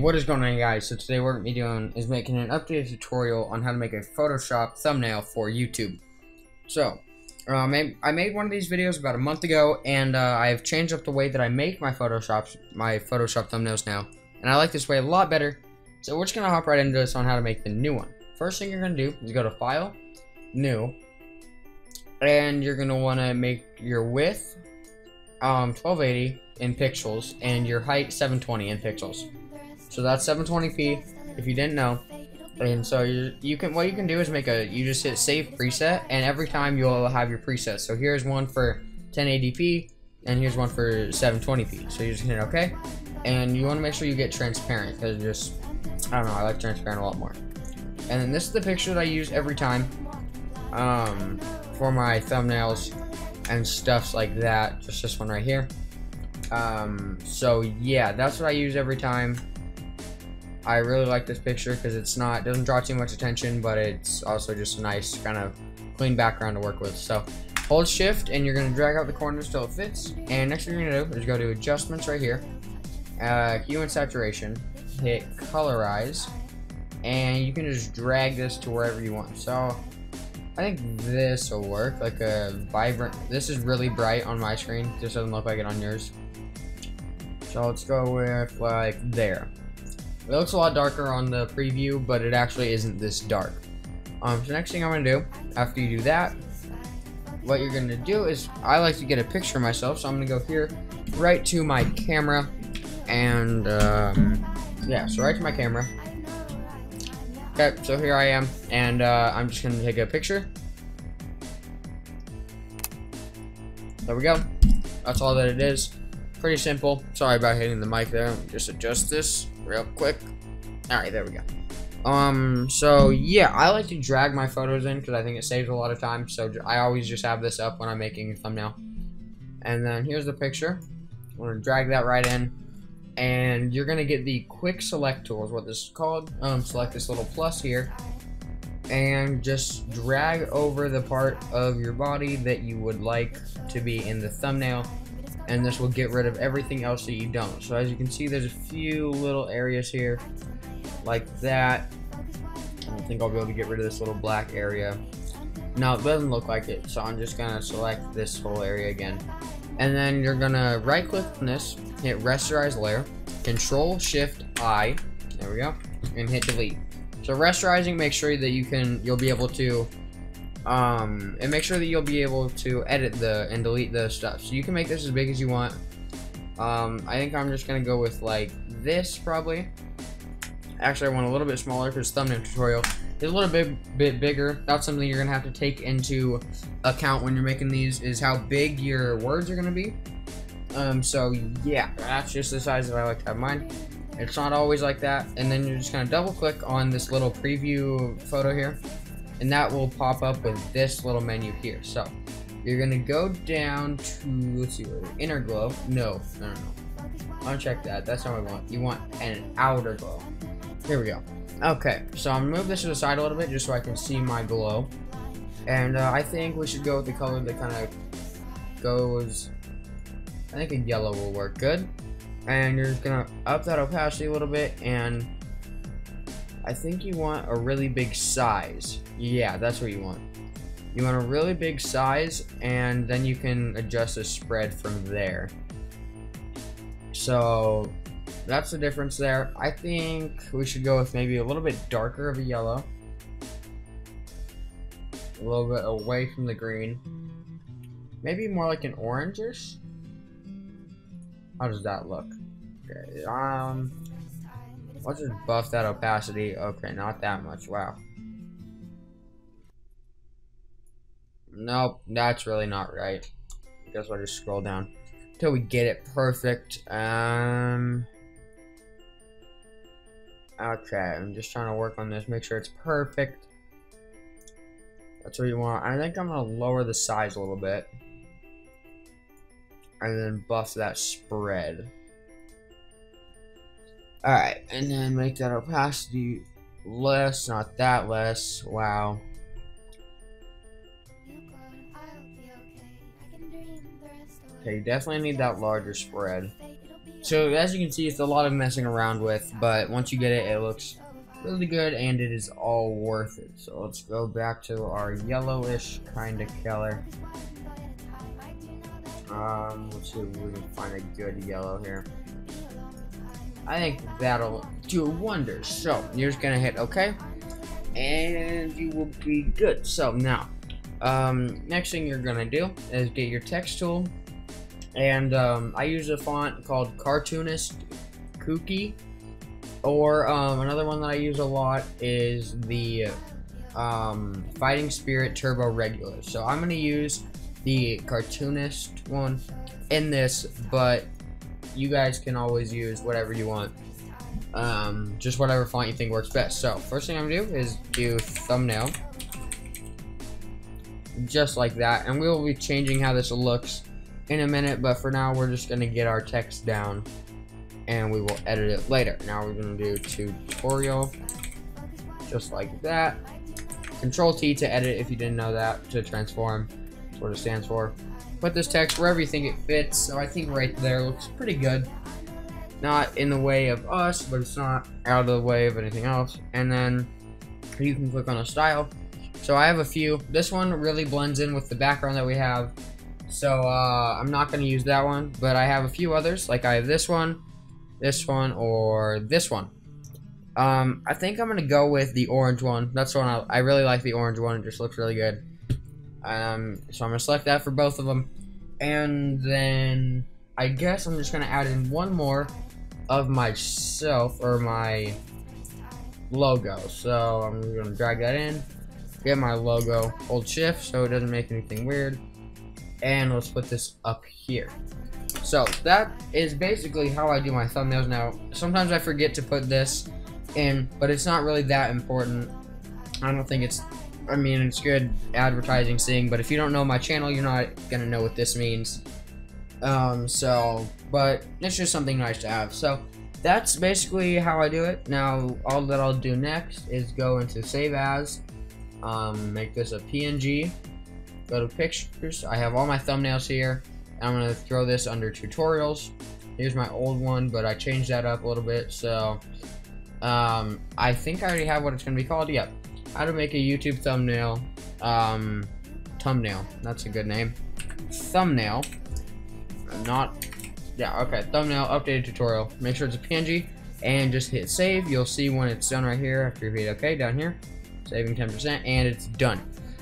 What is going on, guys? So today what we're going to be doing is making an updated tutorial on how to make a Photoshop thumbnail for YouTube. So, I made one of these videos about a month ago, and I've changed up the way that I make my Photoshop thumbnails now, and I like this way a lot better. So we're just going to hop right into this on how to make the new one. First thing you're going to do is go to File, New, and you're going to want to make your width 1280 in pixels and your height 720 in pixels. So that's 720p if you didn't know. And so what you can do is you just hit save preset, and every time you'll have your presets. So here's one for 1080p and here's one for 720p. So you just hit OK, and you want to make sure you get transparent, because I don't know, I like transparent a lot more. And then this is the picture that I use every time for my thumbnails and stuff like that. Just this one right here. So yeah, that's what I use every time. I really like this picture because doesn't draw too much attention, but it's also just a nice kind of clean background to work with. So hold shift and you're going to drag out the corners till it fits, and next thing you're going to do is go to adjustments right here, hue and saturation, hit colorize, and you can just drag this to wherever you want. So I think this will work, like a vibrant. This is really bright on my screen, just doesn't look like it on yours. So let's go with like there. It looks a lot darker on the preview, but it actually isn't this dark. So next thing I'm gonna do, after you do that, what you're gonna do is, I like to get a picture of myself, so I'm gonna go here, right to my camera, and yeah, so right to my camera. Okay, so here I am, and I'm just gonna take a picture. There we go. That's all that it is. Pretty simple. Sorry about hitting the mic there. Let me just adjust this real quick. Alright, there we go. So yeah, I like to drag my photos in because I think it saves a lot of time. So I always just have this up when I'm making a thumbnail. And then here's the picture. I'm going to drag that right in. And you're going to get the quick select tool is what this is called. Select this little plus here. And just drag over the part of your body that you would like to be in the thumbnail. And this will get rid of everything else that you don't. So as you can see, there's a few little areas here like that. I don't think I'll be able to get rid of this little black area. No, it doesn't look like it, so I'm just gonna select this whole area again. And then you're gonna right click on this, hit rasterize layer, Control Shift I, there we go, and hit delete. So rasterizing makes sure that you'll be able to and make sure that you'll be able to edit and delete the stuff. So you can make this as big as you want. I think I'm just gonna go with like this probably. Actually, I want a little bit smaller because thumbnail tutorial is a little bit bigger. That's something you're gonna have to take into account when you're making these, is how big your words are gonna be. So yeah, that's just the size that I like to have mine. It's not always like that. And then you're just gonna double click on this little preview photo here, and that will pop up with this little menu here. So you're gonna go down to, let's see, inner glow. No. Uncheck that. That's not what we want. You want an outer glow. Here we go. Okay, so I'm gonna move this to the side a little bit just so I can see my glow. And I think we should go with the color that kind of goes, I think a yellow will work good. And you're just gonna up that opacity a little bit, and I think you want a really big size. Yeah, that's what you want. You want a really big size, and then you can adjust the spread from there. So that's the difference there. I think we should go with maybe a little bit darker of a yellow. A little bit away from the green. Maybe more like an orangish. How does that look? Okay, let's just buff that opacity. Okay, not that much. Wow. Nope, that's really not right. I guess I'll just scroll down until we get it perfect. Okay, I'm just trying to work on this, make sure it's perfect. That's what you want. I think I'm gonna lower the size a little bit, and then buff that spread. Alright, and then make that opacity less, not that less. Wow. Okay, you definitely need that larger spread. So as you can see, it's a lot of messing around with, but once you get it, it looks really good and it is all worth it. So let's go back to our yellowish kind of color. Let's see if we can find a good yellow here. I think that'll do wonders. So you're just gonna hit OK, and you will be good. So now, next thing you're gonna do is get your text tool, and I use a font called Cartoonist Kooky, or another one that I use a lot is the Fighting Spirit Turbo Regular. So I'm gonna use the cartoonist one in this, but you guys can always use whatever you want, just whatever font you think works best. So first thing I'm gonna do is do thumbnail, just like that, and we will be changing how this looks in a minute, but for now we're just gonna get our text down and we will edit it later. Now we're gonna do tutorial, just like that. Control T to edit if you didn't know that, to transform. That's what it stands for. Put this text wherever you think it fits. So I think right there looks pretty good. Not in the way of us, but it's not out of the way of anything else. And then you can click on a style. So I have a few. This one really blends in with the background that we have. So I'm not going to use that one, but I have a few others. Like I have this one, or this one. I think I'm going to go with the orange one. That's the one I really like the orange one. It just looks really good. So I'm going to select that for both of them. And then I guess I'm just going to add in one more of myself, or my logo. So I'm going to drag that in, get my logo, hold shift so it doesn't make anything weird. And let's put this up here. So that is basically how I do my thumbnails now. Sometimes I forget to put this in, but it's not really that important. I don't think it's, I mean, it's good advertising thing, but if you don't know my channel, you're not gonna know what this means. But it's just something nice to have. So that's basically how I do it. Now, all that I'll do next is go into Save As, make this a PNG, go to Pictures. I have all my thumbnails here, and I'm gonna throw this under Tutorials. Here's my old one, but I changed that up a little bit. So I think I already have what it's gonna be called. Yep. How to make a YouTube thumbnail. Thumbnail. That's a good name. Thumbnail. Thumbnail updated tutorial. Make sure it's a PNG and just hit save. You'll see when it's done right here after you hit OK down here. Saving 10%, and it's done.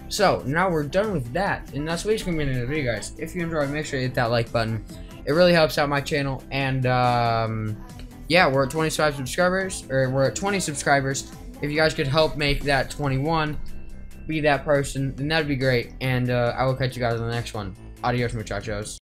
So now we're done with that, and that's what it's gonna be in the video, guys. If you enjoyed, make sure you hit that like button. It really helps out my channel, and yeah, we're at 25 subscribers, or we're at 20 subscribers. If you guys could help make that 21, be that person, then that'd be great. And I will catch you guys on the next one. Adios, muchachos.